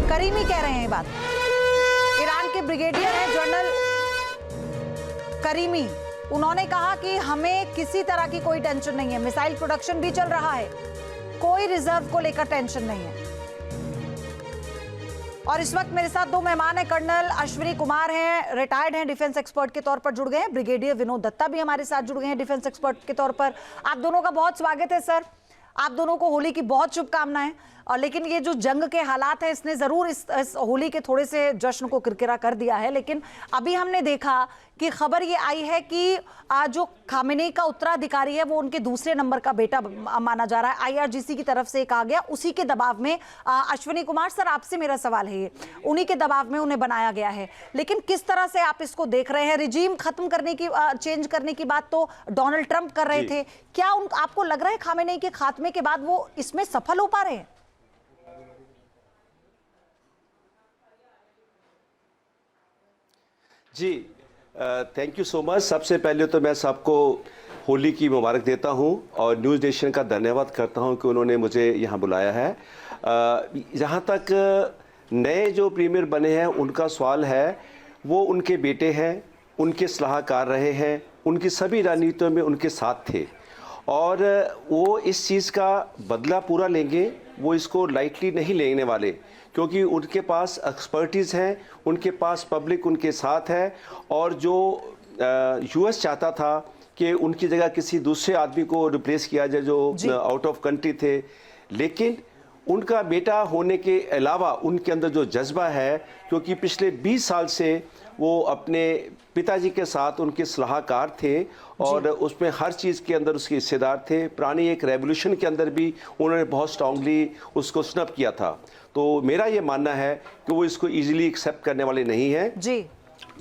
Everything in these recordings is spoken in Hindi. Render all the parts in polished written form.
करीमी कह रहे हैं ये बात। ईरान के ब्रिगेडियर हैं जनरल करीमी, उन्होंने कहा कि हमें किसी तरह की कोई टेंशन नहीं है, मिसाइल प्रोडक्शन भी चल रहा है, कोई रिजर्व को लेकर टेंशन नहीं है। और इस वक्त मेरे साथ दो मेहमान हैं, कर्नल अश्विनी कुमार हैं, रिटायर्ड हैं, डिफेंस एक्सपर्ट के तौर पर जुड़ गए हैं। ब्रिगेडियर विनोद दत्ता भी हमारे साथ जुड़ गए हैं डिफेंस एक्सपर्ट के तौर पर। आप दोनों का बहुत स्वागत है सर, आप दोनों को होली की बहुत शुभकामनाएं। और लेकिन ये जो जंग के हालात है इसने जरूर इस होली के थोड़े से जश्न को किरकिरा कर दिया है। लेकिन अभी हमने देखा कि खबर ये आई है कि जो खामेनेई का उत्तराधिकारी है वो उनके दूसरे नंबर का बेटा माना जा रहा है। आईआरजीसी की तरफ से कहा गया, उसी के दबाव में अश्विनी कुमार सर आपसे मेरा सवाल है, ये उन्हीं के दबाव में उन्हें बनाया गया है। लेकिन किस तरह से आप इसको देख रहे हैं? रिजीम खत्म करने की चेंज करने की बात तो डोनाल्ड ट्रंप कर रहे थे, क्या आपको लग रहा है खामेनेई के खात्मे के बाद वो इसमें सफल हो पा रहे हैं? जी, थैंक यू सो मच। सबसे पहले तो मैं सबको होली की मुबारक देता हूं और न्यूज़ नेशन का धन्यवाद करता हूं कि उन्होंने मुझे यहां बुलाया है। जहां तक नए जो प्रीमियर बने हैं उनका सवाल है, वो उनके बेटे हैं, उनके सलाहकार रहे हैं, उनकी सभी रणनीतियों में उनके साथ थे और वो इस चीज़ का बदला पूरा लेंगे, वो इसको लाइटली नहीं लेने वाले, क्योंकि उनके पास एक्सपर्टीज़ हैं, उनके पास पब्लिक उनके साथ है। और जो यूएस चाहता था कि उनकी जगह किसी दूसरे आदमी को रिप्लेस किया जाए जो आउट ऑफ कंट्री थे, लेकिन उनका बेटा होने के अलावा उनके अंदर जो जज्बा है, क्योंकि पिछले 20 साल से वो अपने पिताजी के साथ उनके सलाहकार थे और उसमें हर चीज़ के अंदर उसके हिस्सेदार थे। पुरानी एक रेवोल्यूशन के अंदर भी उन्होंने बहुत स्ट्रांगली उसको स्नप किया था। तो मेरा ये मानना है कि वो इसको इजीली एक्सेप्ट करने वाले नहीं हैं जी।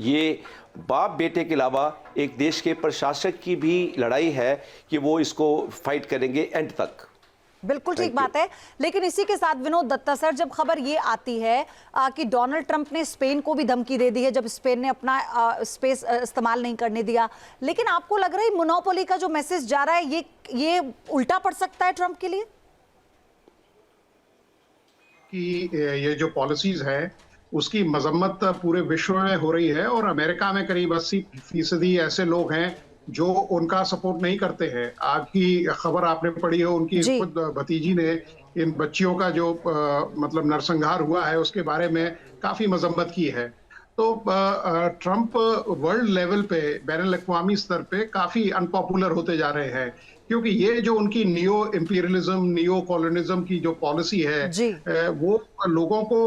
ये बाप बेटे के अलावा एक देश के प्रशासक की भी लड़ाई है कि वो इसको फाइट करेंगे एंड तक। बिल्कुल ठीक बात है। लेकिन इसी के साथ विनोद दत्ता सर, जब खबर ये आती है कि डोनाल्ड ट्रंप ने स्पेन को भी धमकी दे दी है जब स्पेन ने अपना स्पेस इस्तेमाल नहीं करने दिया, लेकिन आपको लग रहा है मोनोपोली का जो मैसेज जा रहा है ये उल्टा पड़ सकता है ट्रंप के लिए? कि ये जो पॉलिसीज है उसकी मजम्मत पूरे विश्व में हो रही है और अमेरिका में करीब 80% ऐसे लोग हैं जो उनका सपोर्ट नहीं करते हैं। आज की खबर आपने पढ़ी है, उनकी खुद भतीजी ने इन बच्चियों का जो मतलब नरसंहार हुआ है उसके बारे में काफी मजम्मत की है। तो ट्रंप वर्ल्ड लेवल पे, बैनुल अक़वामी स्तर पे काफी अनपॉपुलर होते जा रहे हैं, क्योंकि ये जो उनकी नियो इंपीरियलिज्म, नियो कॉलोनिज्म की जो पॉलिसी है वो लोगों को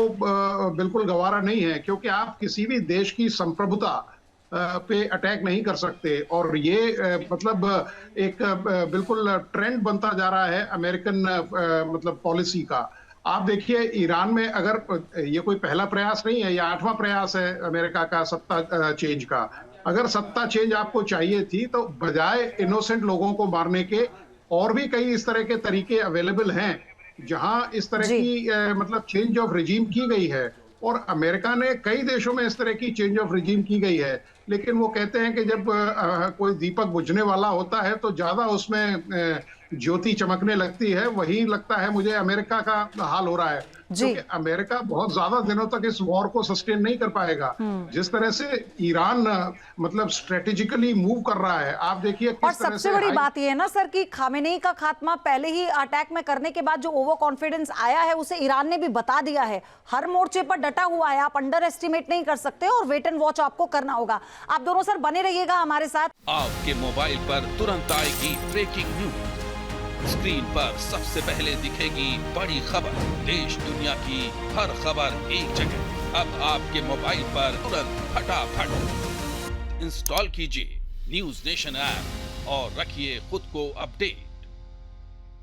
बिल्कुल गवारा नहीं है, क्योंकि आप किसी भी देश की संप्रभुता पे अटैक नहीं कर सकते। और ये मतलब एक बिल्कुल ट्रेंड बनता जा रहा है अमेरिकन मतलब पॉलिसी का। आप देखिए ईरान में, अगर ये कोई पहला प्रयास नहीं है, ये 8वां प्रयास है अमेरिका का सत्ता चेंज का। अगर सत्ता चेंज आपको चाहिए थी तो बजाय इनोसेंट लोगों को मारने के और भी कई इस तरह के तरीके अवेलेबल हैं जहां इस तरह की मतलब चेंज ऑफ रिजीम की गई है। और अमेरिका ने कई देशों में इस तरह की चेंज ऑफ रिजीम की गई है, लेकिन वो कहते हैं कि जब कोई दीपक बुझने वाला होता है तो ज्यादा उसमें ज्योति चमकने लगती है। वही लगता है मुझे अमेरिका का हाल हो रहा है, क्योंकि अमेरिका बहुत ज्यादा दिनों तक इस वॉर को सस्टेन नहीं कर पाएगा। जिस तरह से ईरान मतलब स्ट्रेटेजिकली मूव कर रहा है, आप देखिए। और सबसे बड़ी बात यह है ना सर कि खामेनेई का खात्मा पहले ही अटैक में करने के बाद जो ओवर कॉन्फिडेंस आया है उसे ईरान ने भी बता दिया है, हर मोर्चे पर डटा हुआ है, आप अंडर एस्टिमेट नहीं कर सकते और वेट एंड वॉच आपको करना होगा। आप दोनों सर बने रहिएगा हमारे साथ। आपके मोबाइल पर तुरंत आएगी ब्रेकिंग न्यूज, स्क्रीन पर सबसे पहले दिखेगी बड़ी खबर, देश दुनिया की हर खबर एक जगह। अब आपके मोबाइल पर तुरंत फटाफट इंस्टॉल कीजिए न्यूज़ नेशन ऐप और रखिए खुद को अपडेट।